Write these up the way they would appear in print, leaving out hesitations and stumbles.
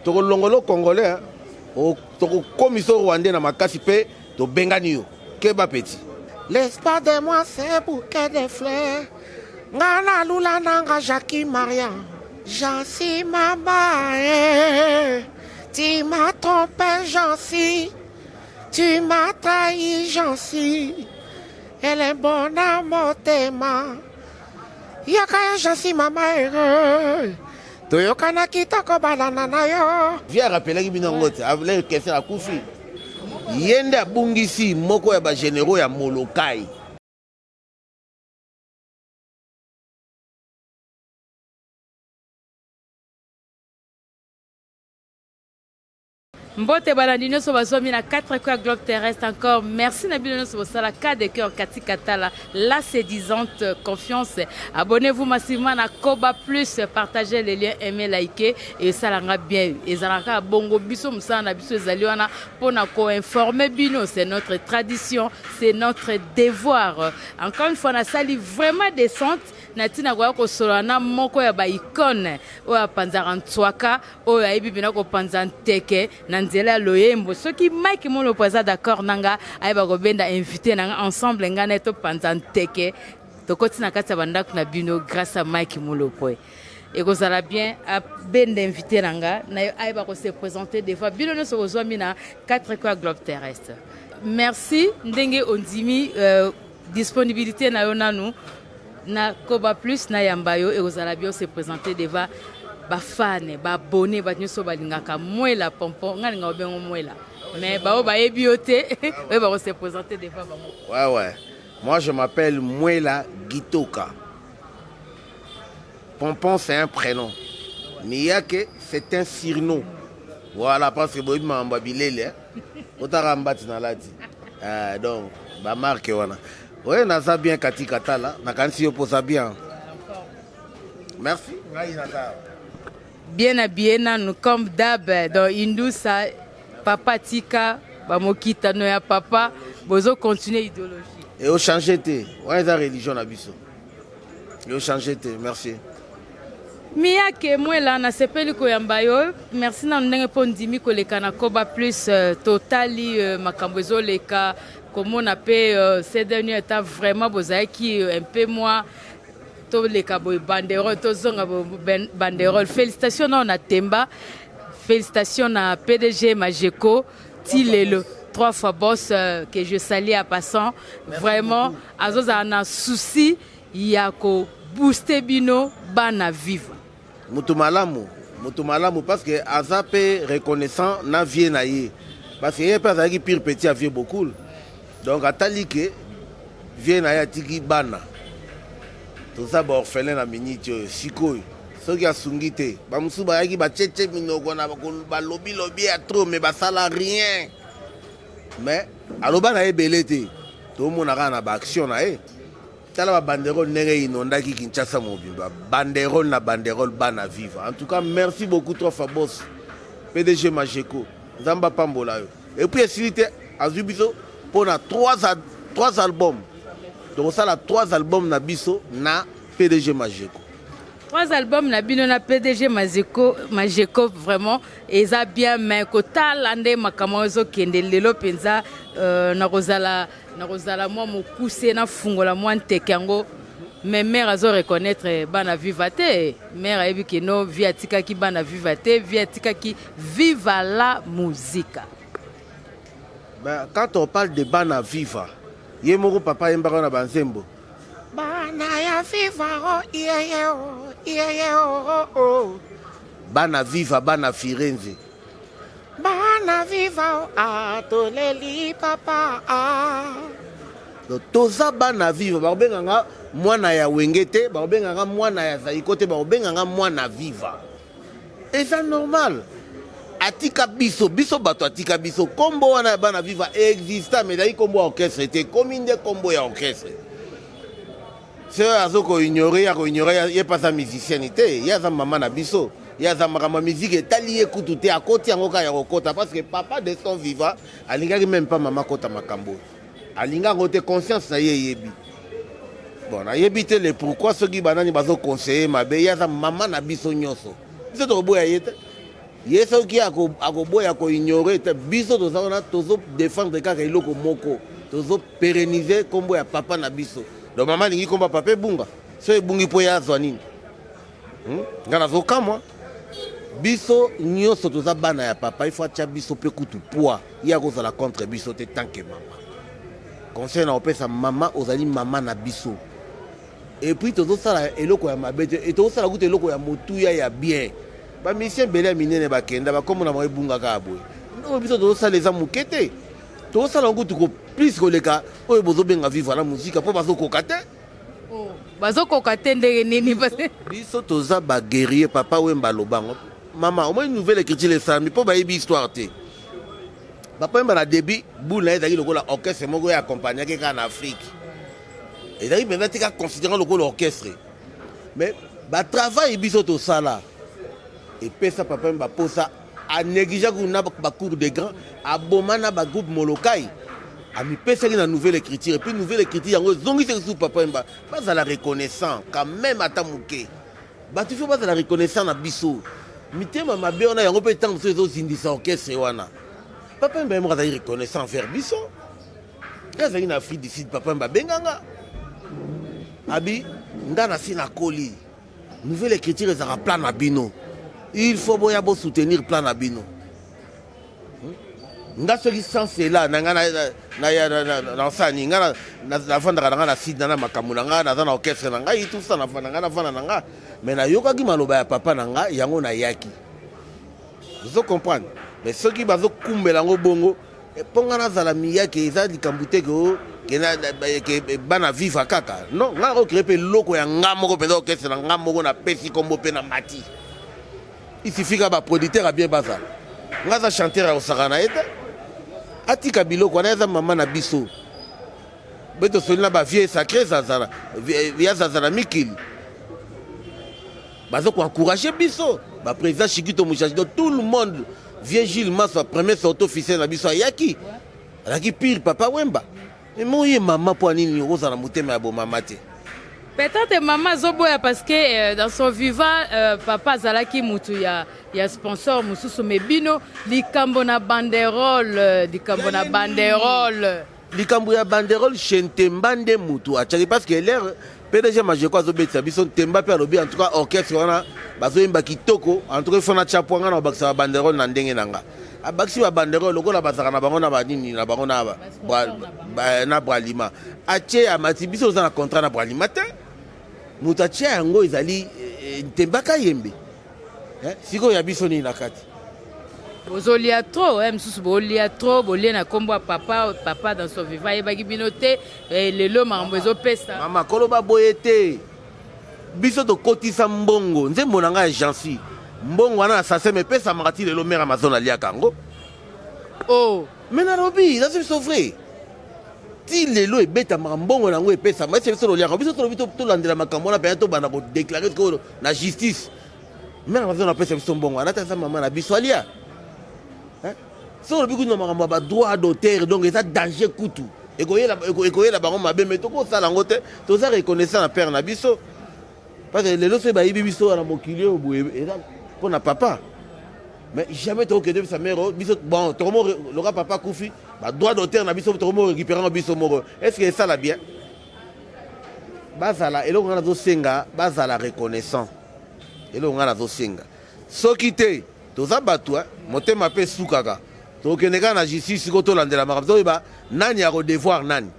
toko longolo congolais o toko komiso rwandais na makasi pe to bengani yo keba petit. L'espoir de moi c'est bouquet de fleurs. Ngana lula nanga Jackie Maria. Jansi mama, tu m'as trompé Jansi. Tu m'as trahi Jansi. Elle est bonne à mon thème. Yakaya Jansi mama. Toyokana kita ko balana na yo. Viens rappeler ki binongote, avle kese la kufi. Yende abungisi moko ya ba généraux ya Molokai. Mbote balandino so bazomi na 4 coins globe terrestre encore. Merci Nabino so sala cas de cœur Kati Katala, la séduisante confiance. Abonnez-vous massivement à Koba Plus, partagez les liens, aimez, likez et ça l'a bien. Et ça bongo biso musana biso zaliwana pour nous informer bino, c'est notre tradition, c'est notre devoir. Encore une fois na sali vraiment décente. Natina kwa ko solana moko ya ba icône o ya panzara ntwaka o ya ibibina ko panzan teke na nzela loyembo soki Mike mon le président d'accord nanga ayeba ko benda invité nanga ensemble ngana to panzan teke to kotina kati banda kuna bino grâce à Mike Molopoe et ko sala bien a benda invité nanga na ayeba ko se présenter des fois bino no so zomi na 4 coins globe terrestre. Merci ndenge ondimi disponibilité na yona nous na Koba Plus na Yambayo et aux Alabio se présenter devant ba fan ba abonné ba nyoso balingaka mwela pompon ngalinga obengo mwela mais ba ba ebioté et ba se présenter devant ba. Ouais. Moi je m'appelle Mwela Gitoka. Pompon c'est un prénom. Miyake c'est un surnom. Voilà parce que boy mamba bilele. Otara mbati na lati. Donc ba marque wana. Oui, naza bien Kati Katala, nakansi yo posa bien. Merci. Bien habillé nous comme d'hab dans Indousa papa tika ba mokita no ya papa bozo continuer idéologie. Et au changer té, ouais la religion na biso. Et au changer té, merci. Miyake mwela na sepeli ko Yambayo, merci na ndenge po ndimi ko leka na Koba Plus totali makambo ezoleka. Comme on appelle ces derniers temps vraiment qui un peu moins tous les cabots banderole tous banderole. Félicitations à Temba, félicitations à PDG Majeko, Tilelo 3 fois boss que je salue à passant. Vraiment azoza un souci yako booster bino bana vivre. Mutumalamu parce que azape reconnaissant na vie na ye parce que y pas qui pire petit a vie beaucoup. Donc atali que vient na yatiki bana tout ça ba orphelin na minute sikoy soki asungite ba musuba yaki ba tchetche minoko na ba lobby à trop mais ba sala rien mais aloba na ebelete to mona kana ba action na e tala ba banderole nenge inonda ki Kinshasa mobimba banderole na banderole bana vivre. En tout cas merci beaucoup trop Fabos PDG Majeko Zamba Pambola et puis facilité azubiso pour na 3 albums. Donc ça la 3 albums na biso na PDG Majeko. 3 albums na bino na PDG Majeko vraiment et ça bien mais ko talande makamozo kende lelo penza na rozala moi mokuse na fungola moi ntekango mais mère azo reconnaître bana vivate mère ebi que no viatika ki bana vivate viatika ki viva la musique. Ben, quand on parle de Bana Viva, il y a papa Mbaro na Banzembo. Bana ya Viva, oh. Bana Viva, Bana Firenze. Bana Viva, atoleli papa. Donc, toza Bana Viva, barobenganga mwana ya Wengete, barobenganga mwana ya Zaikote, barobenganga mwana Viva. Et c'est normal. Atika biso bato atika biso kombo wana bana viva exista mais dai kombo orchestre était commune de kombo ya orchestre c'est azoko ignorer ya pas sa musicienité ya za mama na biso ya za makama musique etali ekutute akoti yango ka ya kokota parce que papa de son vivant alingaki même pas mama kota makambo alinga ngote conscience na ye yebi bon na yebi te le pourquoi ceux qui banani bazo conseiller mabe ya za mama na biso nyoso biso to boya yete ye soki akoboya koignore te biso toza wana tozodéfendre kaka eloko moko tozopérennize nkombo ya papa na biso donc mama alingi nkombo ya papa ebunga so ebungi mpo ye azwa nini nga nazokamwa biso nyonso toza bana ya papa ifo atya biso mpe kutu poids ye akozala contre biso te tanke mama conseil na opesa mama ozali mama na biso epuis tozosala eloko ya mabe te tozosala kutu eloko ya motuya ya bien bamisien ebele ya minene bakenda bakomona mwa ebungaka ya boye ndoko biso tozosala eza moke te tozosala kutu plus koleka oyo bozobenga vivre na muzika mpo bazokoka te bazokoka te ndenge nini biso toza baguerrier papa Wemba lobango mama au moins une nouvelle écriture esalami mpo bayebi histoire te papa Wemba na début boule na ye ezalaki lokola orchestre moko oyo accompagnaki kaka na afrique ezalaki mpenza tika considérant lokola orchestre mais batravail biso tosala epesa papa Wemba mposa anégligea kuna bacours de grand aboma na bagroupe molokai amipesaki na nouvelle écriture et puis nouvelle écriture yango ezongisaki su papa Wemba bazala reconnaissant quand même ata moke bato fo bazala reconnaissant na biso mitema mabe wana yango mpe ntango mosusu ezozindisa orchestre wana papa Wemba moko azali reconnaissant vers biso ye azalaki na afrique du sud papa Wemba abenganga abi nga na si nakoli nouvelle écriture ezalaka plan na bino il faut boya bosoutenir plan na bino nga soki sans cela na nga nasani nga navandaka na nga na side na makambo na nga naza na orchestre na ngai tout ça navanda nga navanda na nga mais nayokaki maloba ya papa na nga yango nayaki ozo comprendre mais soki bazokumbela yango bongo mpo nga nazala miyaki eza likambo te ke bana vivre kaka non nga okréé mpe loko ya nga moko mpenza orchestre na nga moko napesi kombo mpe na mati il suffit ka baproducteur a bien bazala nga aza chanteur ya osaka na ye te atika biloko wana eza mama na biso mpe tosoli na bavie sacré ya zazala mikili bazokoencourage biso baprésident Chikito Muchachi donc tout le monde vie Gilles Maswa premier sorti officiel na biso ayaki alaki pire papa Wemba moye mama mpo anini okozala motema ya bomama te. Peut-être maman zoboya parce que dans son vivant papa zalaki mutu ya sponsor mususu mebino likambo na banderole likambo ya banderole chez Ntemba nde mutu achaki parce que l'air PDG majeko azobetisa biso Ntemba pe alobi en tout cas orchestre wana bazoyemba kitoko en tout cas fona chapwanga na bakisa banderole na ndenge nanga abakisi ba banderole lokola bazaka na bango na banini na bango na Bralima atie ya mati biso za na contrat na Bralima te mutu atia yango ezali Ntemba kayembe siko ya biso nini na kati bozolia trop msusu bolia trop bolia na kombo ya papa dans son vivant yebaki bino te lelo makambo ezopesa mama koloba boye te biso tokotisa mbongo nzembo na ngai ya Jansi mbongo wana asase mepesa makati lelo mère Amazon aliaka yango mais nalobi nazo biso vrai ti lelo ebetamaka mbongo nango epesama ese biso toliaka biso tolobi tolandela makambo wana mpenza tobanda kodeklare sikoyo na justice mère Amazon apesa biso mbongo wana ata eza mama na biso alia so lobi kuna makambo ya badroit d'auteur donc eza danger kutu ekoyela bango mabe mais tokosala yango te toza reconnaissant na père na biso parce que lelo so bayibi biso na mokili oyo boye eza mpo na papa mais jamais tokokende bisa mère biso bon tokomo loka papa kufi badroit d'auteur na biso tokomo récupérer biso moko est ce que esala bien bazala eloko nga nazosenga bazala reconnaissant eloko nga nazosenga soki te toza bato motema mpe sukaka tokende kaka na justice siko tolandela makambo toyeba nani akodevoir nani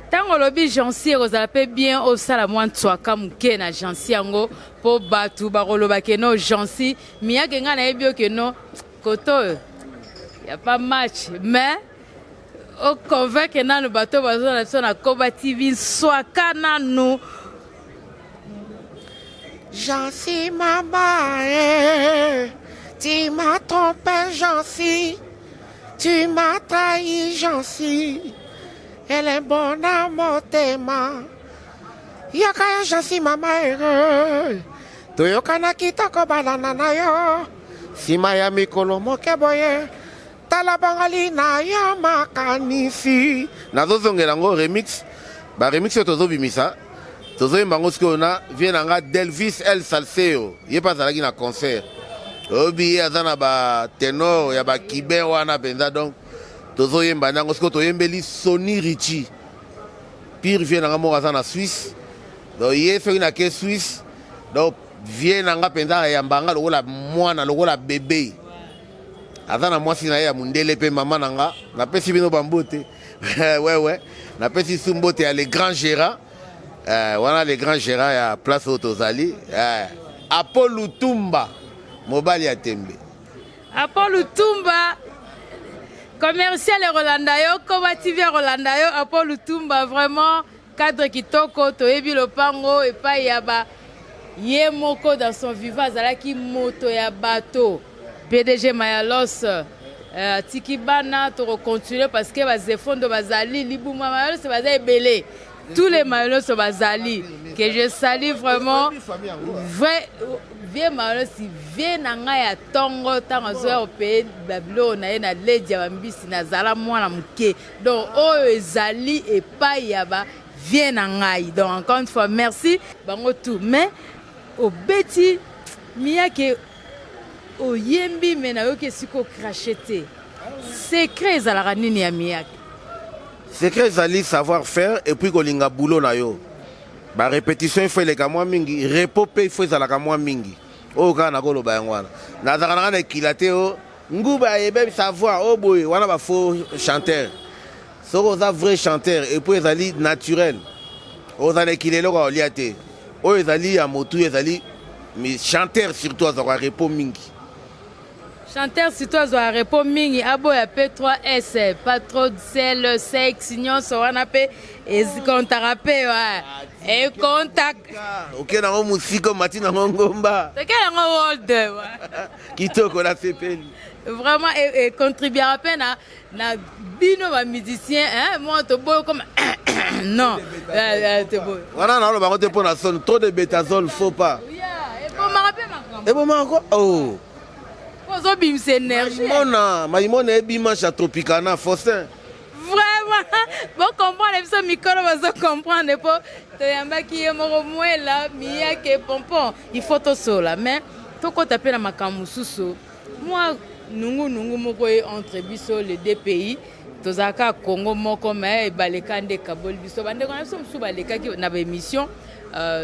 ntango olobi Jansi ekozala mpe bien osala mwa ntswaka moke na Jansi yango mpo bato bakoloba keno Jansi miyake ngai nayebi yo keno koto oyo ya pa match mais oconvaincre nanu bato bazona biso na Koba TV nswaka nanu Jansi mama, tu m'as trompé Jansi, tu m'as trahi Jansi, elle est bonne à motema. Yakaya Jansi mama toyoka na kitoko balana na yo, sima ya mikolo moke boye, talabangali na yo makanisi. nazozongela yango remix baremix oyo tozobimisa tozoyemba yango sikoyo na vie na nga Delvis El Salseo ye mpe azalaki na concert obi azana ba ténor ya ba kibé wana penza donc tozo yemba nango sko to yembeli Sony Richie pire vient na mo azana Suisse donc yé fait na ke Suisse donc vient nga penza ya mbanga lokola mwana lokola bébé azana mwasi na ya mundele pe mama nanga na pesi bino bambote ouais na pesi sumbote ya les grands gérants wana les grands gérants ya place Otozali Apollo Lutumba mobali ya tembe Apollo Lutumba commercial Rolandayo Koba TV Rolandayo Apollo Lutumba vraiment cadre kitoko toyebi lopango et pas yaba yemoko dans son vivant azalaki moto ya bateau PDG Mayalos Tikibana to continuer parce que bazefondo bazali libuma Mayalos bazali belé tous les Mayalos sont bazali que je salue vraiment vrai vieux Mayalos vieux nanga ya tongo tango zo au pays bablo na na lady ya mbisi na zala mwana muke donc o ezali et pas yaba vieux nanga donc encore une fois merci bango tout mais au beti miyake o yembi mena yoke siko crachete secret ezalaka nini ya miyake secret ezali savoir faire et puis kolinga boulot na yo ba répétition il faut eleka mwa mingi repos pe il faut ezalaka mwa mingi oyo kaka nakoloba yango wana nazalaka nanga na ekilate o nguba yebe savoir o boye wana ba faux chanteur soko oza vrai chanteur et puis ezali naturel ozala ekilelo kwa olia te oyo ezali ya motu ezali mais chanteur surtout azalaka repos mingi chanteur surtout azwa repos mingi aboya P3S pas trop de sel sexe nyonso wana pe ezikontaka pe wa e contact ok nango musiko mati nango ngomba teke nango world wa kitoko la sepeli vraiment et contribuera pe na bino ba musicien hein moi to boy comme non te boy wana na lo bango te pona son trop de bétazole faut pas et bon ma rappelle ma et bon encore oh ozo bimse énergie maimona ebimasa tropicana Faustin vraiment bon comprendre biso mikolo bazo comprendre po toyambaki ye moko mwela miyake pompon il faut tosola mais tokota pe na makambo mosusu moi nungu moko entre biso les deux pays tozalaka Congo moko mais baleka nde kaboli biso bandeko na biso mosusu balekaki na baémission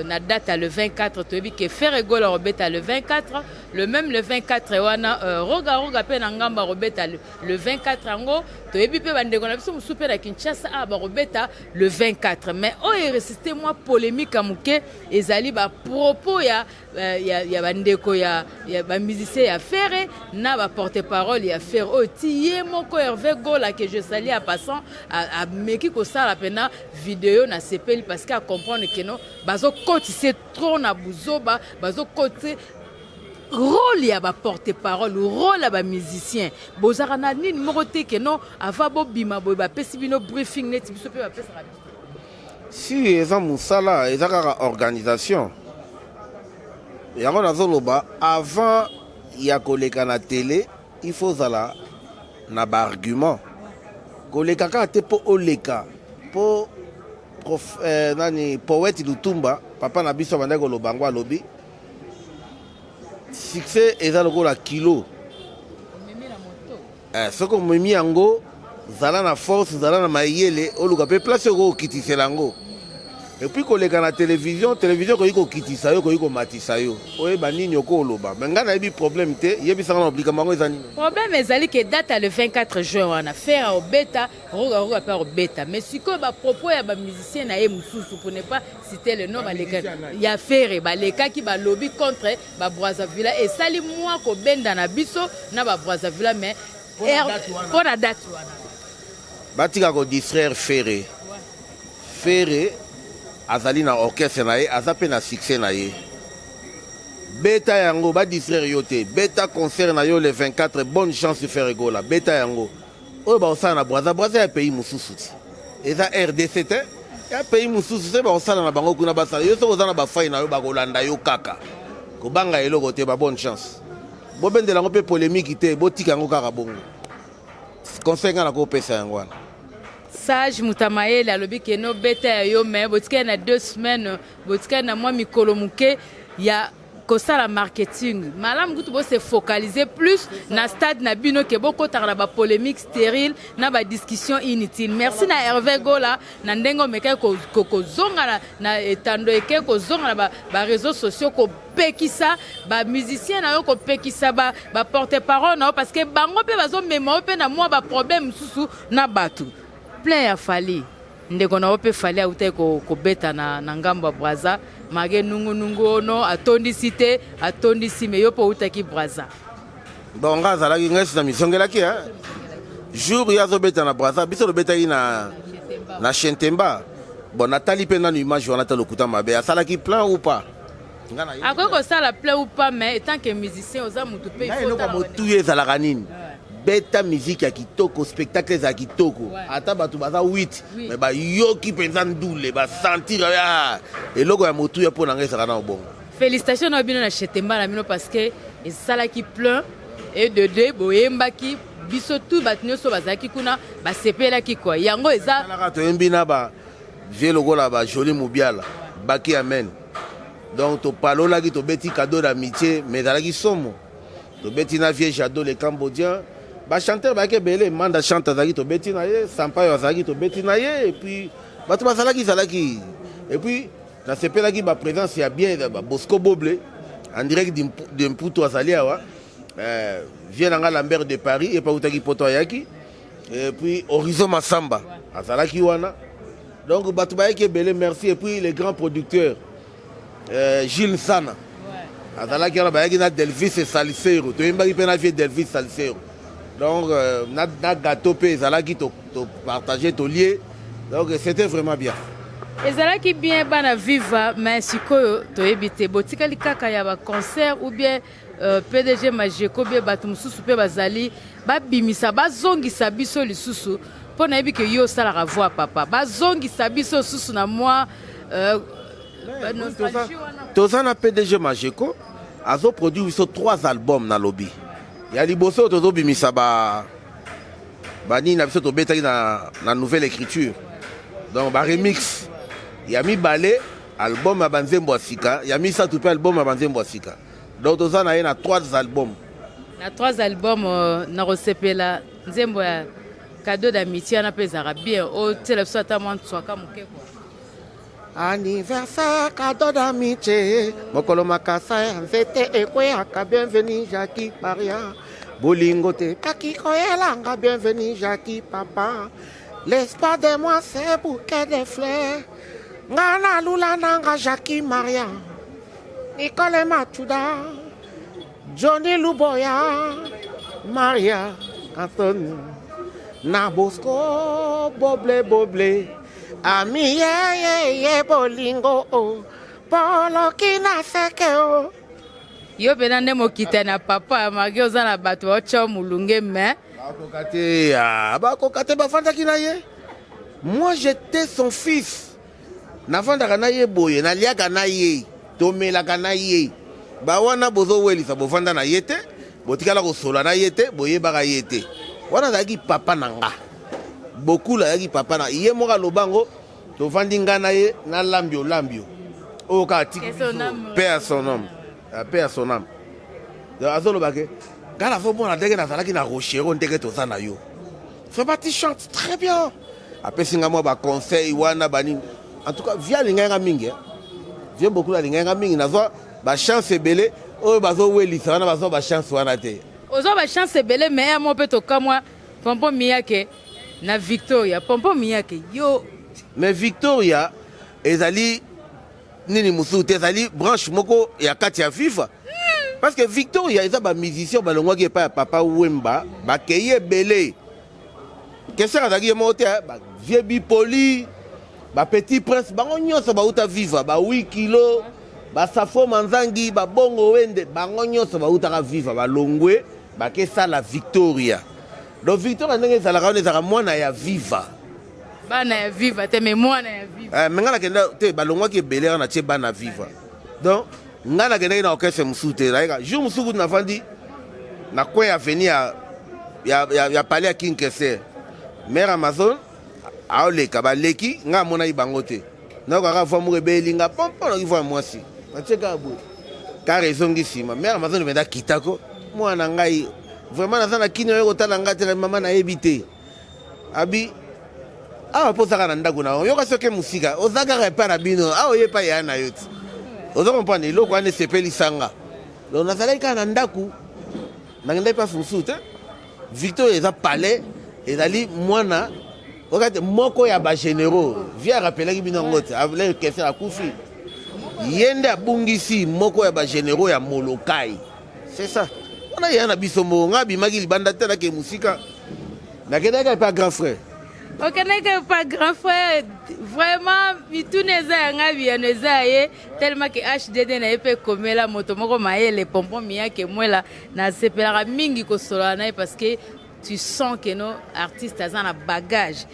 na date à le 24 toyebi ke Ferrego robeta le 24 le même le 24 wana roga pe na ngamba robeta le 24 ango toyebi pe bandeko na biso mosusu pe na Kinshasa ba robeta le 24 mais oyo resisté moi polémique amuke ezali ba propos ya bandeko ya ba musicien ya Ferré na ba porte-parole ya Ferré o tiye moko Hervé Gola que je salue à passant à meki ko sala pena vidéo na sepeli parce qu'à comprendre que non bazo kotise trop na buzoba bazo kote rôle ya ba porte-parole rôle ya ba musicien bozara na nini moko te que non ava bo bima bo ba pesi bino briefing net biso pe ba pesa rabi si eza musala eza kaka organisation yango nazoloba avant ya koleka na télé il faut zala na ba argument koleka kaka te po oleka po nani poète Lutumba papa na biso banda koloba ngo alobi succès eza lokola kilo soko memi yango zala na force zala na mayele oluka pe place oko okitisela yango et puis koleka na télévision koyi kokitisa yo koyi komatisa yo oyeba nini okoloba me ngai nayebi problème te yebisaka na oblikama yango eza nini problème ezali ke date le 24 juin wana faire obeta roga pe obeta mais sikoyo bapropos ya bamusicien na ye mosusu pour ne pas citer le nom baleka ya Ferré balekaki balobi contre babrazzaville esali mwa kobenda na biso na babrazzaville mais mpo na date wana batika kodistraire Ferré azali na orchestre na ye aza pe na succès na ye beta yango ba distraire yo te beta concert na yo le 24 bonne chance de faire gola beta yango oyo baosala na braza ya pays mosusu ti eza RDC te ya pays mosusu te baosala na bango kuna basala yo soki oza na bafai na yo bakolanda yo kaka kobanga eloko te ba bonne chance bobendela yango mpe polémique te botika yango kaka bongo conseil nga na kopesa yango wana Sage Mutamayele alobi ke no beta yo mais botika na 2 semaines botika na mwa mikolo muke ya la marketing malam kutu bo se focaliser plus na stade na bino ke boko tarala ba polémique stérile na ba discussion inutile. Merci na Hervé Gola na ndengo meka ko zonga na etando eke ko zonga na ba réseaux sociaux ko pekisa ba musicien na yo ko pekisa ba porte-parole na parce que bango pe bazo mémoire pe na moi ba problème susu na batu plein ya fali ndeko na ope fali auté ko beta na ngambo Braza mage nungu ono atondi cité atondi sime yo po utaki Braza bon ngaza la ngesi na misongela ki jour ya zo beta na Braza biso lo beta na Chentemba bon natali pe na image on atalo kuta mabe asala ki plan ou pas ako ko sala plein ou pas mais étant que musicien oza mutu pe il faut ta motuye za la kanini beta musique ya kitoko spectacle za kitoko ata batu baza 8 mais ba yoki penza ndule ba sentir ya eloko ya motuye po na ngesa kana obongo. Félicitations na bino na Chetemba na bino parce que sala ki plein et de deux boyemba ki biso tout batnyo so bazaki kuna ba sepela ki quoi yango eza na to embina ba vie lokola ba joli mubiala baki amen. Donc to palola ki to beti cadeau d'amitié mais dans la qui somo to beti na vie jado le cambodgien ba chanteur ba ke belé manda chante zaki to beti na ye sampa yo zaki to beti na ye et puis batu ba salaki et puis na sepela ki ba présence ya bien ba Bosco Boblé en direct d'Imputo Azalia wa vient nga Lambert de Paris et pas utaki poto yaki et puis Horizon Massamba azalaki wana donc batu ba ke belé merci et puis les grands producteurs Gilles Sana azalaki na bayaki na Delvis et Salsero to yembaki pe na vie Delvis Salsero donc na gâteau pe azalaki to partager to lier donc c'était vraiment bien ezalaki bien bana viva mais sikoyo to ebite botikali kaka ya ba concert ou bien PDG Majeko be batu mususu pe bazali babimisa bazongisa biso lisusu pona yebi ke yo sala voix papa bazongisa biso susu na moi toza na PDG Majeko azo produit biso 3 albums na lobby ya liboso tozo bimisa ba nini na biso to betaki na nouvelle écriture donc ba remix ya mi balé album ya banzembo asika ya mi sa tupe album ya banzembo asika donc toza na ye na 3 albums na 3 albums na rosepela nzembo ya cadeau d'amitié na pezara bien o tele so ata mwa tswaka mukeko anniversaire cadeau d'amitié mokolo makasa ya nzete ekweyaka bienvenue Jackie Maria bolingo te kaki koyelanga bienvenue Jackie papa l'espoir de moi c'est bouquet de fleurs ngana lula nanga Jackie Maria Nicole Machuda Johnny Luboya Maria Anthony na Bosco Boblé ami ye bolingo polo kina seke yo pena nde mokita na papa magi oza na bato baotia mulunge me bakokate bafandaki na ye moi j'étais son fils nafandaka na ye boye naliaka na ye tomelaka na ye bawana bozowelisa bofanda na ye te botikala kosola na ye te boyebaka ye te wana azalaki papa na nga beaucoup la yaki papa na ye moka lobango to vandi nga na ye na lambio o ka tiki père son homme père son âme donc azolo bake gala fo bona ndenge na zalaki na rochero ndenge to za na yo fais pas tu chantes très bien après singa moi ba conseil wana bani en tout cas via linga mingi vient beaucoup la linga mingi na zo ba chance belé o bazo welisa wana bazo ba chance wana te ozo ba chance belé mais mo pe to kamwa pompo miyake na Victoria pompo miyake yo mais Victoria ezali nini musuti ezali branche moko ya kati ya FIFA parce que Victoria eza ba musicien balongwa ki pa papa Wemba ba keye belé question azaki mote ba vieux bipoli ba petit prince bango nyonso ba uta viva ba 8 kilo ba safo manzangi ba bongo wende bango nyonso ba uta ka viva ba longwe ba ke sala Victoria. Donc Victoria ndenge ezalaka wana ezalaka mwana ya viva bana ya viva te mais mwana ya viva menga nakenda te balongwaki ebele wana tie bana viva donc nga nakendaki na orchestre mosusu te nayeka jour mosusu kutu nafandi na coin ya veni ya palais ya King Kesser mare Amazon aoleka baleki nga amonaki bango te nakokaka voi moko ebelinga pompo naki voi ya mwasi natieka boye car ezongi sima mère mazoni benda kitako mwana ngai vraiment naza na kino yo kotala ngate mama na ebité abi awa posaka na ndako na yoka soke musika ozaka repa na bino awa yepa ya na yoti ozo comprendre eloko ane sepeli sanga donc nazalaki kaka na ndako nangenda pa susu te Victor eza palais ezali mwana okate moko ya ba généraux via rappelaki bino ngote avle question akufi yende abungisi moko ya ba généraux ya Molokai c'est ça on a yana biso mo ngabi magi libanda te na ke musika na kedaka pa grand frère. Ok, n'est pas grand frère. Vraiment, tout n'est pas bien, tellement que HDD n'a pas comme la moto, les pompons, que moi là, na separa mingi ko solana parce que tu sens que nos artistes ont un bagage.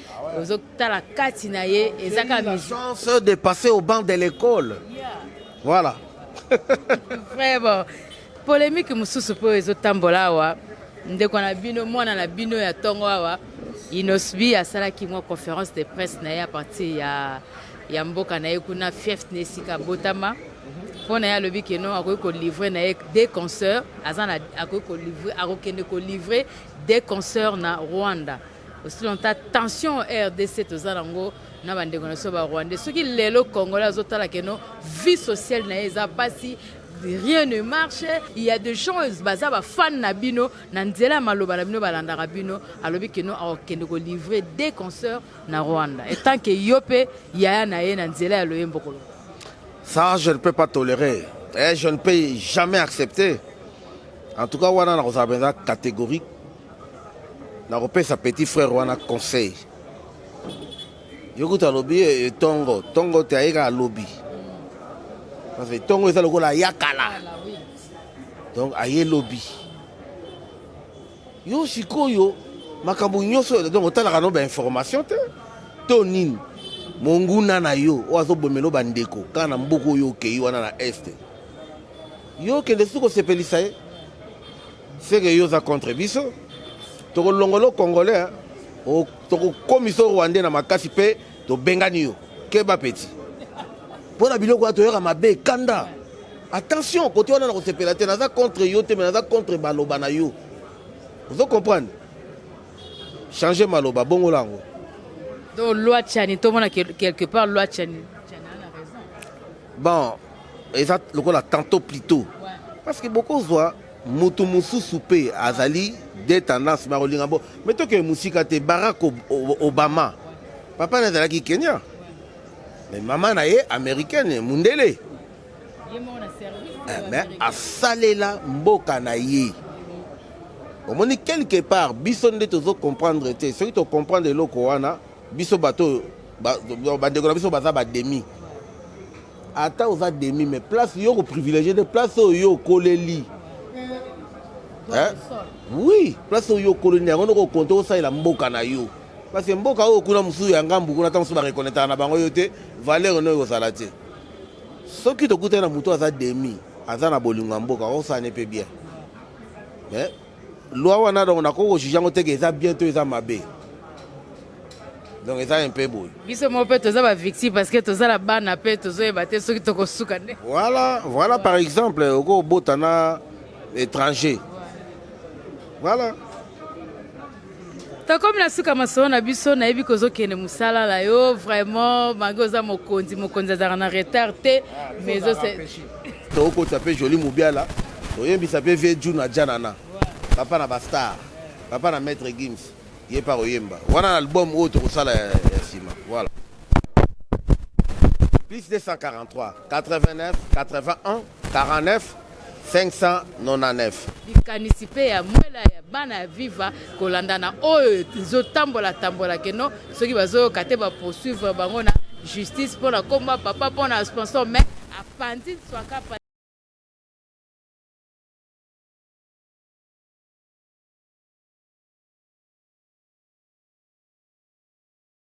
Ils ont la katinaye et ça a la chance de passer au banc de l'école. Voilà. Vraiment. Polémique mususu po ezo tambola wa. Ndeko na bino mwana na bino ya tongo wa. Inosbi asalaki mwa conférence de presse na ya parti ya mboka na ye kuna fief nesika botama pona ya lobi ke non akoki ko livrer na des concerts azana akoki ko livrer akokende ko livrer des concerts na Rwanda aussi longtemps tension RDC tozalango na bandeko na so ba Rwanda soki lelo congolais azotala ke non vie sociale na eza pasi rien ne marche. Il y a des gens qui sont fans de Nabino, Nanzela Maloba Nabino Balanda Rabino, alobi que nous avons livré des concerts na Rwanda. Et tant que Yope, Yaya Naye Nanzela Aloyem Bokolo. Ça, je ne peux pas tolérer. Et je ne peux jamais accepter. En tout cas, on a une catégorique. On a sa petit frère, on a conseil. Yokuta lobby Tongo. Tongo te aïga lobby. Parce que Tongo est le yakala. Donc, aïe lobby. Yo shiko yo, makambu nyoso, donc autant la ba information te. Tonin, monguna na yo, oazo bomelo bandeko, kana mboko yo ke yo na est. Yo ke desuko sepelisaye. C'est que yo za contre biso. Toko longolo congolais, o toko komiso rwandais na makasi pe to bengani yo. Keba petit. Pour la biloko atoyera mabe kanda. Attention, côté on a na sepelate naza contre yo te naza contre baloba na yo. Vous comprenez? Changer maloba bongo lango. Donc loi Tchani, tout le monde a quelque part loi Tchani. Tchani a raison. Bon, exact le la tantôt plutôt. Ouais. Parce que beaucoup voient mutu musu soupe azali des tendances marolinga bo. Mais toi que musika te Barack Obama. Papa n'a qui Kenya. Mais maman nae américaine mundele. Mais à salela mboka na ye. On dit quelque part biso nde tozo comprendre te. Ceux qui te comprendre le koana biso bato ba de biso baza ba demi. Ata oza demi mais place yo ko privilégié de place yo koleli. Hein? Oui, place yo koleli on ko konto ça la mboka na yo. Parce que mboka o kuna musu ya ngambu kuna tanso ba reconnaître na bango yote valeur no yo salate. Ce qui te coûte na muto aza demi, aza na bolinga mboka o ça ne peut bien. Mais loi wana donc na ko juger ngo te que ça bientôt ça mabe. Donc ça un peu beau. Biso mo pe toza ba victime parce que toza la bana pe tozo e baté ceux qui to ko suka ne. Voilà par exemple au botana étranger. Voilà. Tant comme la suka maso na biso na yebi kozo kene musala la yo vraiment magoza mokonzi za na retard te mais c'est to ko tapé joli mubiala to yembi sapé vie juna janana papa na bastar papa na maître Gims yé par oyemba wana album autre ko sala ya sima voilà plus 243 89 81 49 599. Bikanisipe ya mwela ya bana viva kolanda na oyo zotambola keno soki bazo kate ba poursuivre bango na justice pour la combat papa pour na sponsor mais apandi swaka